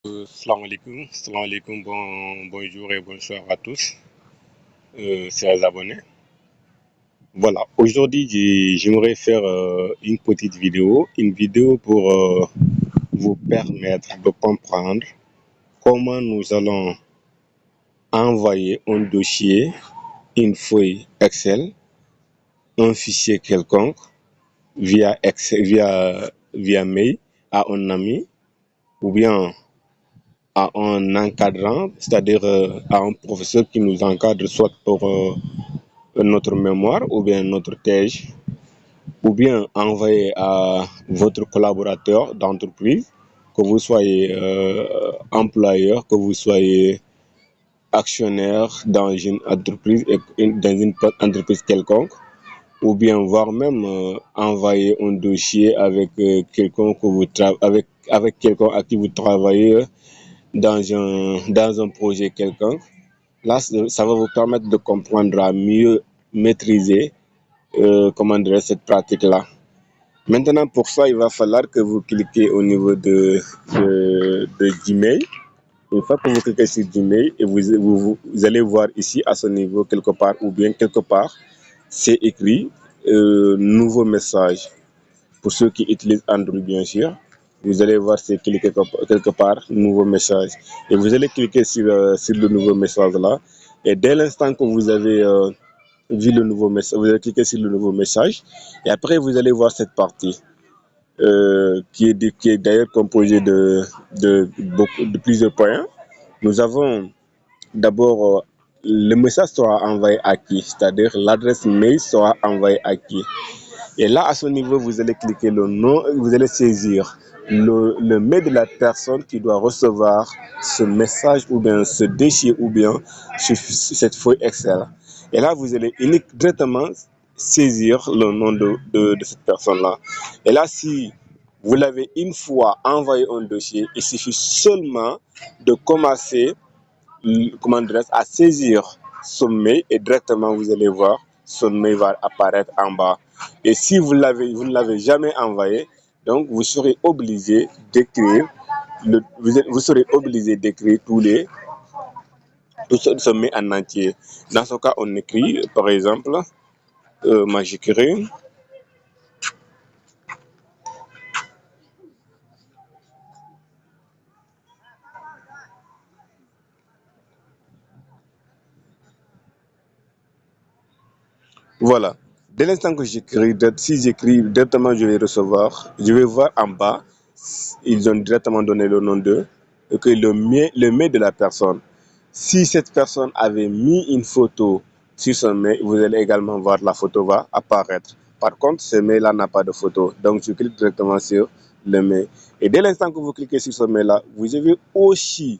Salam alaikum, bonjour et bonsoir à tous, chers abonnés. Voilà, aujourd'hui j'aimerais faire une petite vidéo pour vous permettre de comprendre comment nous allons envoyer un dossier, une feuille Excel, un fichier quelconque via mail à un ami ou bien à un encadrant, c'est-à-dire à un professeur qui nous encadre soit pour notre mémoire ou bien notre thèse, ou bien envoyer à votre collaborateur d'entreprise, que vous soyez employeur, que vous soyez actionnaire dans une entreprise, quelconque, ou bien voire même envoyer un dossier avec quelqu'un que avec quelqu'un à qui vous travaillez dans un projet quelconque. Là, ça va vous permettre de comprendre à mieux maîtriser cette pratique-là. Maintenant, pour ça, il va falloir que vous cliquez au niveau de Gmail. Une fois que vous cliquez sur Gmail, et vous allez voir ici à ce niveau quelque part, ou bien quelque part, c'est écrit nouveau message. Pour ceux qui utilisent Android, bien sûr, vous allez voir c'est cliqué quelque part, nouveau message. Et vous allez cliquer sur le nouveau message là. Et dès l'instant que vous avez vu le nouveau message, vous allez cliquer sur le nouveau message. Et après, vous allez voir cette partie qui est d'ailleurs composée de plusieurs points. Nous avons d'abord le message sera envoyé à qui, c'est-à-dire l'adresse mail sera envoyée à qui. Et là, à ce niveau, vous allez cliquer le nom, vous allez saisir le mail de la personne qui doit recevoir ce message ou bien ce dossier ou bien cette feuille Excel. Et là, vous allez directement saisir le nom de cette personne-là. Et là, si vous l'avez une fois envoyé un dossier, il suffit seulement de commencer à saisir son mail et directement vous allez voir son mail va apparaître en bas. Et si vous ne l'avez jamais envoyé, donc vous serez obligé d'écrire vous serez obligé d'écrire tout ce mail en entier. Dans ce cas, on écrit par exemple j'écris voilà. Dès l'instant que si j'écris directement, je vais recevoir, je vais voir en bas, ils ont directement donné le nom d'eux, et que le mail de la personne. Si cette personne avait mis une photo sur son mail, vous allez également voir la photo va apparaître. Par contre, ce mail-là n'a pas de photo. Donc, je clique directement sur le mail. Et dès l'instant que vous cliquez sur ce mail-là, vous avez aussi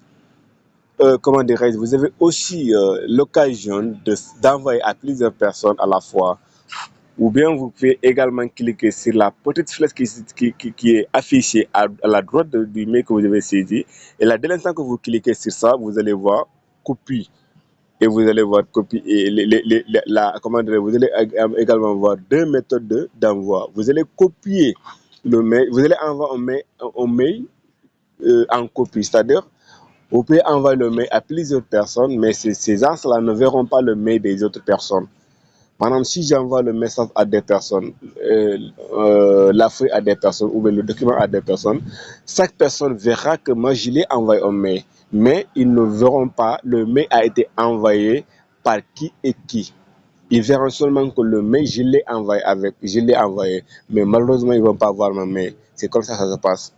vous avez aussi l'occasion d'envoyer à plusieurs personnes à la fois. Ou bien vous pouvez également cliquer sur la petite flèche qui est affichée à la droite du mail que vous avez saisi. Et là, dès l'instant que vous cliquez sur ça, vous allez voir copie. Et vous allez voir copie. Et vous allez également voir deux méthodes d'envoi. Vous allez copier le mail, vous allez envoyer un mail en copie. C'est-à-dire, vous pouvez envoyer le mail à plusieurs personnes, mais ces gens-là ne verront pas le mail des autres personnes. Maintenant, si j'envoie le message à des personnes, la feuille à des personnes ou bien le document à des personnes, chaque personne verra que moi je l'ai envoyé un mail, mais ils ne verront pas le mail a été envoyé par qui et qui. Ils verront seulement que le mail je l'ai envoyé, mais malheureusement ils ne vont pas voir mon mail. C'est comme ça que ça se passe.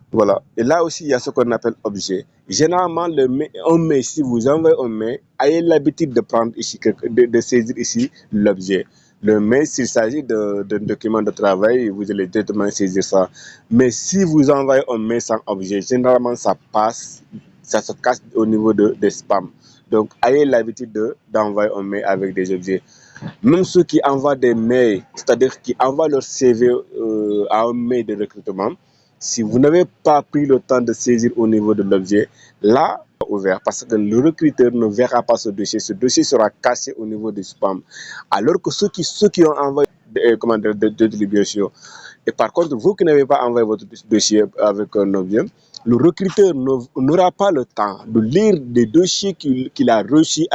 Voilà. Et là aussi, il y a ce qu'on appelle objet. Généralement, un mail, si vous envoyez un mail, ayez l'habitude de prendre ici, de saisir ici l'objet. Le mail, s'il s'agit d'un document de travail, vous allez directement saisir ça. Mais si vous envoyez un mail sans objet, généralement, ça se cache au niveau des spams. Donc, ayez l'habitude d'envoyer un mail avec des objets. Même ceux qui envoient des mails, c'est-à-dire qui envoient leur CV à un mail de recrutement, si vous n'avez pas pris le temps de saisir au niveau de l'objet, là, ouvert parce que le recruteur ne verra pas ce dossier sera caché au niveau du spam. Alors que ceux qui ont envoyé de bien sûr. Et par contre, vous qui n'avez pas envoyé votre dossier avec un objet, le recruteur n'aura pas le temps de lire des dossiers qu'il a reçus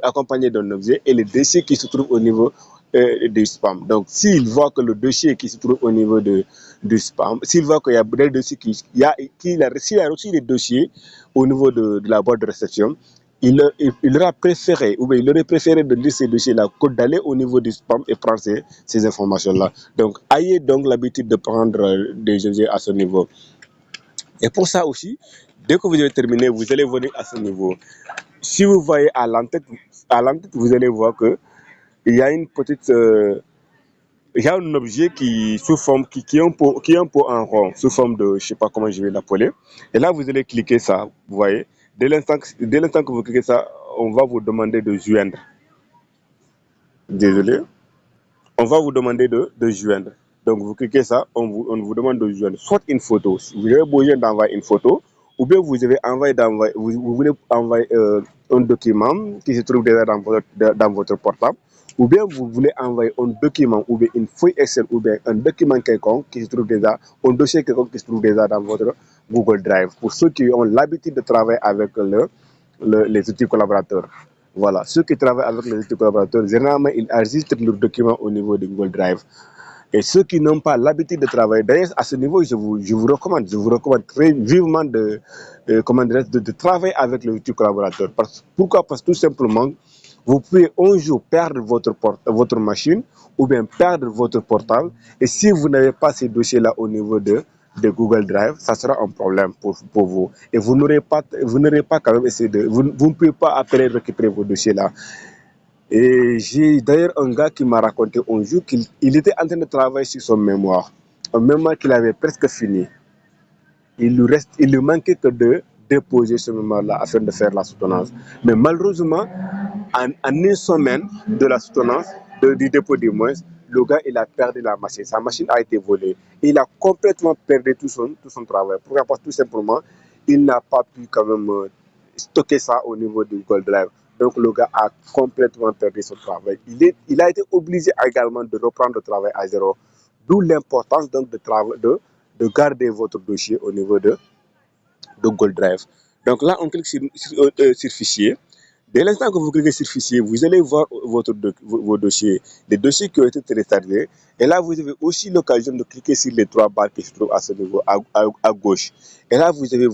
accompagné d'un objet et les dossiers qui se trouvent au niveau du spam. Donc, s'il voit que le dossier qui se trouve au niveau du spam, s'il voit qu'il y a des dossiers s'il a reçu des dossiers au niveau de la boîte de réception, il aura préféré, ou bien il aurait préféré de lire ces dossiers-là que d'aller au niveau du spam et prendre ces informations-là. Donc, ayez donc l'habitude de prendre des objets à ce niveau. Et pour ça aussi, dès que vous avez terminé, vous allez venir à ce niveau. Si vous voyez à l'entête, vous allez voir que il y a une petite, il y a un objet qui sous forme, qui est un peu en rond, sous forme de, je sais pas comment je vais l'appeler. Et là, vous allez cliquer ça, vous voyez. Dès l'instant que vous cliquez ça, on va vous demander de joindre. Désolé. On va vous demander de joindre. Donc, vous cliquez ça, on vous demande de joindre soit une photo. Si vous avez besoin d'envoyer une photo, ou bien vous voulez envoyer un document qui se trouve déjà dans votre portable, ou bien vous voulez envoyer un document, ou bien une feuille Excel, ou bien un document quelconque qui se trouve déjà, un dossier quelconque qui se trouve déjà dans votre Google Drive. Pour ceux qui ont l'habitude de travailler avec les outils collaborateurs. Voilà, ceux qui travaillent avec les outils collaborateurs, généralement, ils enregistrent leurs documents au niveau de Google Drive. Et ceux qui n'ont pas l'habitude de travailler, d'ailleurs, à ce niveau, je vous recommande très vivement de travailler avec les outils collaborateurs. Pourquoi? Parce que tout simplement, vous pouvez un jour perdre votre machine ou bien perdre votre portable. Et si vous n'avez pas ces dossiers-là au niveau de Google Drive, ça sera un problème pour vous. Et vous n'aurez pas quand même essayé vous ne pouvez pas appeler récupérer vos dossiers-là. Et j'ai d'ailleurs un gars qui m'a raconté un jour qu'il était en train de travailler sur son mémoire. Un mémoire qu'il avait presque fini. Il lui manquait que de déposer ce mémoire-là afin de faire la soutenance. Mais malheureusement, en une semaine de la soutenance, du dépôt des moins, le gars il a perdu la machine. Sa machine a été volée. Il a complètement perdu tout son travail. Pourquoi? Parce que tout simplement, il n'a pas pu quand même stocker ça au niveau du Google Drive. Donc le gars a complètement perdu son travail. Il a été obligé également de reprendre le travail à zéro. D'où l'importance donc de garder votre dossier au niveau de Google Drive. Donc là, on clique sur fichier. Dès l'instant que vous cliquez sur fichier, vous allez voir vos dossiers, les dossiers qui ont été téléchargés. Et là, vous avez aussi l'occasion de cliquer sur les trois barres qui se trouvent à ce niveau, à gauche. Et là, vous avez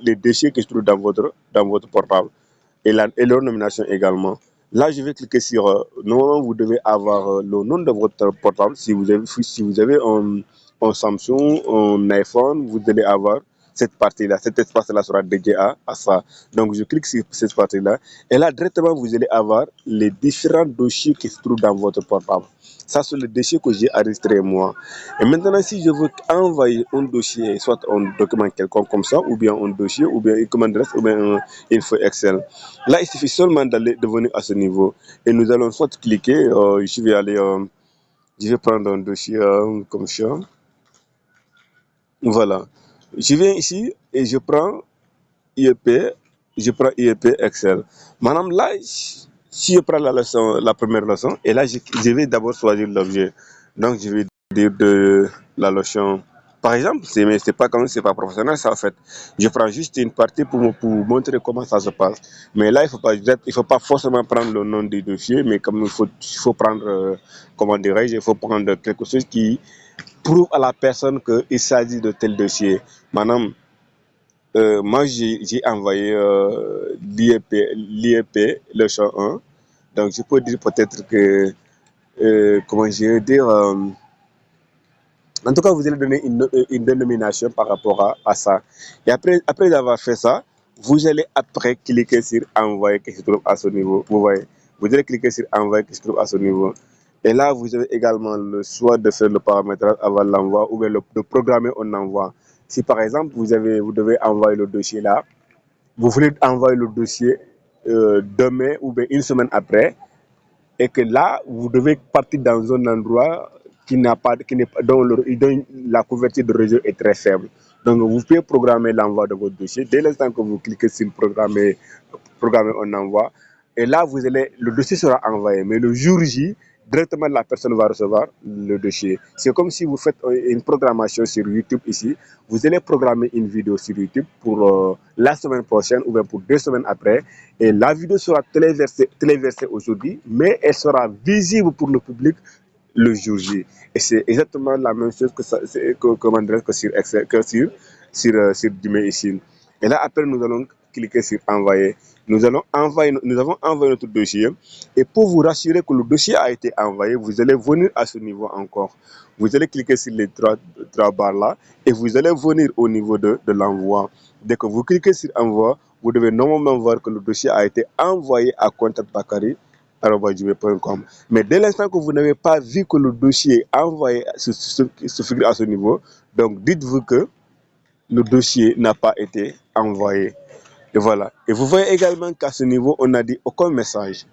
les dossiers qui se trouvent dans votre portable et leur nomination également. Là, je vais cliquer sur. Normalement, vous devez avoir le nom de votre portable. Si vous avez un Samsung, un iPhone, vous allez avoir cette partie-là. Cet espace-là sera dédié à ça. Donc, je clique sur cette partie-là. Et là, directement, vous allez avoir les différents dossiers qui se trouvent dans votre portable. Ça, c'est le dossier que j'ai enregistré moi. Et maintenant, si je veux envoyer un dossier, soit un document quelconque comme ça, ou bien un dossier, ou bien une commande adresse, ou bien une feuille Excel. Là, il suffit seulement de venir à ce niveau. Et nous allons soit cliquer, je vais prendre un dossier comme ça. Voilà. Je viens ici et je prends IEP Excel. Madame, là, si je prends la première leçon, et là, je vais d'abord choisir l'objet. Donc, je vais dire de la leçon. Par exemple, c'est pas professionnel, ça, en fait. Je prends juste une partie pour montrer comment ça se passe. Mais là, il faut pas forcément prendre le nom du dossier, mais comme il faut prendre, comment dirais-je, il faut prendre quelque chose qui prouve à la personne qu'il s'agit de tel dossier. Madame, moi, j'ai envoyé l'IEP, le champ 1. Donc, je peux dire peut-être que, comment je vais dire, en tout cas, vous allez donner une dénomination par rapport à ça. Et après avoir fait ça, vous allez après cliquer sur envoyer qui se trouve à ce niveau. Vous voyez, vous allez cliquer sur envoyer qui se trouve à ce niveau. Et là, vous avez également le choix de faire le paramétrage avant l'envoi ou bien de programmer un envoi. Si par exemple, vous devez envoyer le dossier là, vous voulez envoyer le dossier demain ou bien une semaine après, et que là, vous devez partir dans un endroit dont la couverture de réseau est très faible. Donc, vous pouvez programmer l'envoi de votre dossier. Dès l'instant que vous cliquez sur programmer un envoi, et là, le dossier sera envoyé. Mais le jour J, directement la personne va recevoir le dossier. C'est comme si vous faites une programmation sur YouTube ici. Vous allez programmer une vidéo sur YouTube pour la semaine prochaine ou bien pour 2 semaines après. Et la vidéo sera téléversée aujourd'hui, mais elle sera visible pour le public le jour J. Et c'est exactement la même chose que sur Excel, sur Gmail ici. Et là, après, nous allons cliquer sur envoyer. Nous avons envoyé notre dossier. Et pour vous rassurer que le dossier a été envoyé, vous allez venir à ce niveau encore. Vous allez cliquer sur les trois barres là et vous allez venir au niveau de l'envoi. Dès que vous cliquez sur envoi, vous devez normalement voir que le dossier a été envoyé à contactbakary@gmail.com. Mais dès l'instant que vous n'avez pas vu que le dossier envoyé se figure à ce niveau, donc dites-vous que le dossier n'a pas été envoyé. Et voilà. Et vous voyez également qu'à ce niveau, on n'a dit aucun message.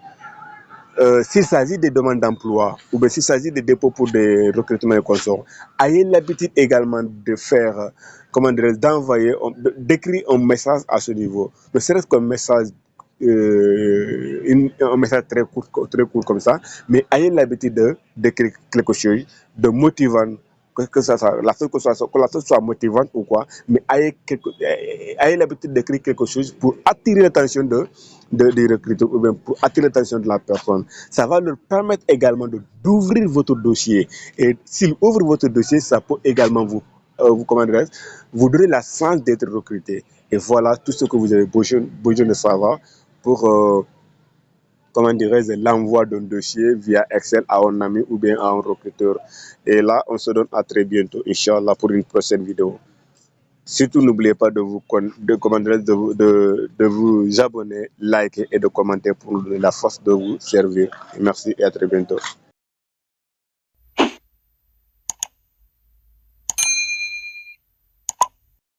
S'il s'agit des demandes d'emploi ou bien s'il s'agit des dépôts pour des recrutements et consorts, ayez l'habitude également de faire, d'envoyer, d'écrire un message à ce niveau. Ne serait-ce qu'un message, un message très court comme ça, mais ayez l'habitude d'écrire quelque chose de motivant. Que la chose soit motivante ou quoi, mais ayez l'habitude d'écrire quelque chose pour attirer l'attention des recruteurs ou bien pour attirer l'attention de la personne. Ça va leur permettre également d'ouvrir votre dossier. Et s'ils ouvrent votre dossier, ça peut également vous donner la chance d'être recruté. Et voilà tout ce que vous avez besoin de savoir pour l'envoi d'un dossier via Excel à un ami ou bien à un recruteur. Et là, on se donne à très bientôt, Inch'Allah, pour une prochaine vidéo. Surtout, n'oubliez pas de vous abonner, liker et de commenter pour la force de vous servir. Merci et à très bientôt.